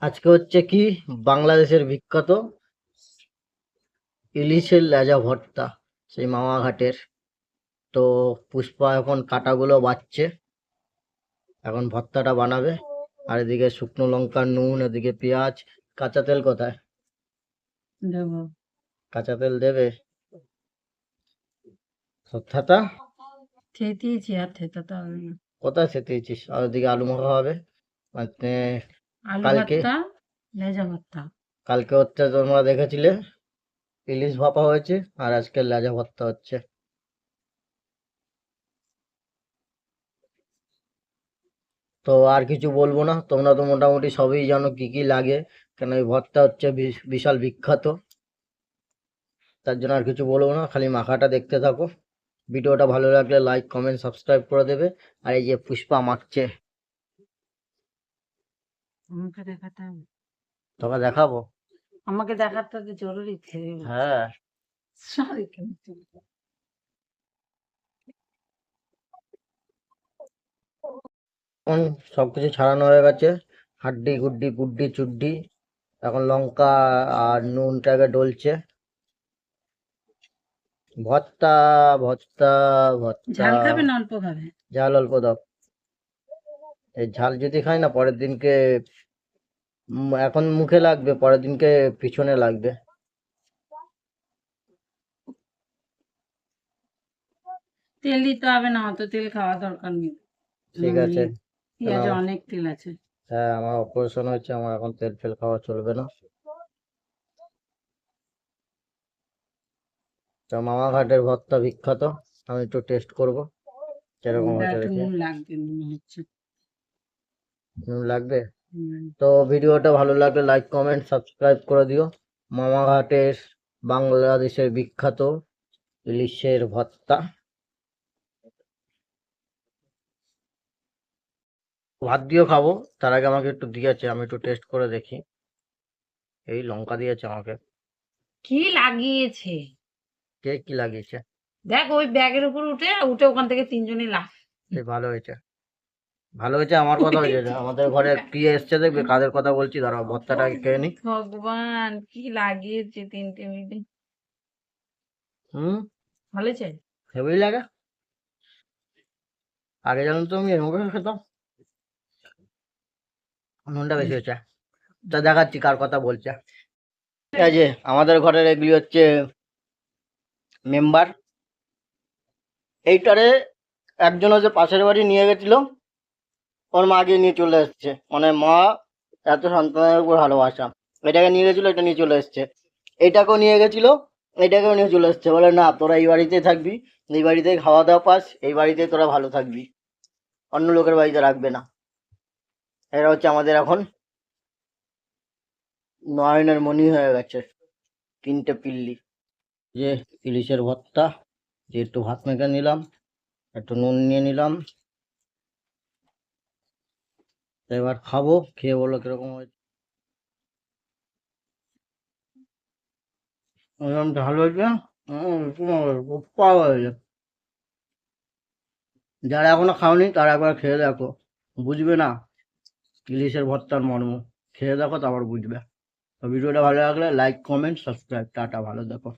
আজকে হচ্ছে কি বাংলাদেশের বিখ্যাত ইলিশের লেজা ভর্তা, সেই মামাঘাটের। তো পুষ্পা এখন কাটাগুলো বাছছে, এখন ভর্তাটা বানাবে। আর এদিকে শুকনো লঙ্কা, নুন, এদিকে পেঁয়াজ। কাঁচা তেল কোথায়? দেবো। কাঁচা তেল দেবে? সত্যাটা থেতিয়েছি, আর থেতাতে হবে না। কোথায় সেটিয়েছিস? আর ওদিকে আলু মাখা হবে মানে আলু কালকে। ভর্তা, লেজা ভর্তা। কালকে হচ্ছে তোমরা দেখেছিলে ইলিশ ভাপা হয়েছে, আর আজকে লেজা ভর্তা হচ্ছে। তো আর কিছু বলবো না, তোমরা তো মোটামুটি সবই জানো কি কি লাগে, কেন এই ভর্তা হচ্ছে বিশাল বিখ্যাত। তার জন্য আর কিছু বলবো না, খালি মাখাটা দেখতে থাকো। ভিডিওটা ভালো লাগলে লাইক, কমেন্ট, সাবস্ক্রাইব করে দেবে। আর এই যে পুষ্পা মাখছে, আমাকে দেখাতে হবে। তোকে দেখাবো? আমাকে দেখাতে তো জরুরি। হ্যাঁ। সরি। এখন সবকিছু ছাড়ানো হয়ে গেছে, হাড্ডি গুড্ডি গুড্ডি চুড্ডি। এখন লঙ্কা আর নুনটাকে ডলছে। ভর্তা, ভর্তা, ভর্তা। ঝাল খাবে না অল্প খাবে? ঝাল অল্প দাও। এই ঝাল যদি খাই না, পরের দিনকে এখন মুখে লাগবে, পরের দিনকে পিছনে লাগবে। তেল দিতে হবে না, অত তেল খাওয়া দরকার নেই। ঠিক আছে। পেঁয়াজে অনেক তেল আছে। হ্যাঁ, আমার অপারেশন হয়েছে, আমার এখন তেল ফেল খাওয়া চলবে না। তো মামা ঘাটের ভর্তা বিখ্যাত, আমি একটু টেস্ট করব কিরকম হয়েছে একটু দেখে। নুন লাগবে মনে হচ্ছে। নুন লাগবে? তো ভিডিওটা ভালো লাগলে লাইক, কমেন্ট, সাবস্ক্রাইব করে দিও। মামা ঘাটের বাংলাদেশের বিখ্যাত ইলিশের ভর্তা। ভাত দিয়েও খাবো, তার আগে আমাকে একটু দিয়েছে, আমি একটু টেস্ট করে দেখি। এই লঙ্কা দিয়েছে আমাকে। কি লাগিয়েছে কে কি লাগিয়েছে? দেখ, ওই ব্যাগের উপর উঠে উঠে ওখান থেকে তিনজনই লাফ। সেই ভালো হয়েছে। ভালো হয়েছে, আমার কথা হয়েছে না। আমাদের ঘরে কি এসছে দেখবে, কাদের কথা বলছি, দাঁড়াও ভর্তাটা খেয়ে নি। ভগবান, কি লাগিয়েছে তিনটে মিলে। হুম। ভালো হয়েছে? হেভি লাগে। আগে জানো তো আমি এরকম করে খেতাম। নুনটা বেশি হয়েছে। তা দেখাচ্ছি কার কথা বলছে। এই যে আমাদের ঘরের এগুলি হচ্ছে মেম্বার। এইটারে একজন হচ্ছে পাশের বাড়ি নিয়ে গেছিল, ওর মা গিয়ে নিয়ে চলে এসছে। মানে মা এত সন্তানের উপর ভালোবাসা, এটাকে নিয়ে গেছিল, এটা নিয়ে চলে এসছে। এটাকেও নিয়ে গেছিল, এটাকেও নিয়ে চলে এসছে। বলে না, তোরা এই বাড়িতেই থাকবি, এই বাড়িতেই খাওয়া দাওয়া পাস, এই বাড়িতেই তোরা ভালো থাকবি, অন্য লোকের বাড়িতে রাখবে না। এরা হচ্ছে আমাদের এখন নয়নের মণি হয়ে গেছে, তিনটে পিল্লি। যে ইলিশের ভর্তা, যে একটু ভাত মেখে নিলাম, একটু নুন নিয়ে নিলাম। এবার খাবো, খেয়ে বলো কিরকম হয়েছে। ঝাল হয়েছে। খুব পাওয়া হয়েছে। যারা এখনো খাওনি তারা একবার খেয়ে দেখো, বুঝবে না ইলিশের ভর্তার মর্ম। খেয়ে দেখো, তারপর বুঝবে। তো ভিডিওটা ভালো লাগলে লাইক, কমেন্ট, সাবস্ক্রাইব। টাটা, ভালো দেখো।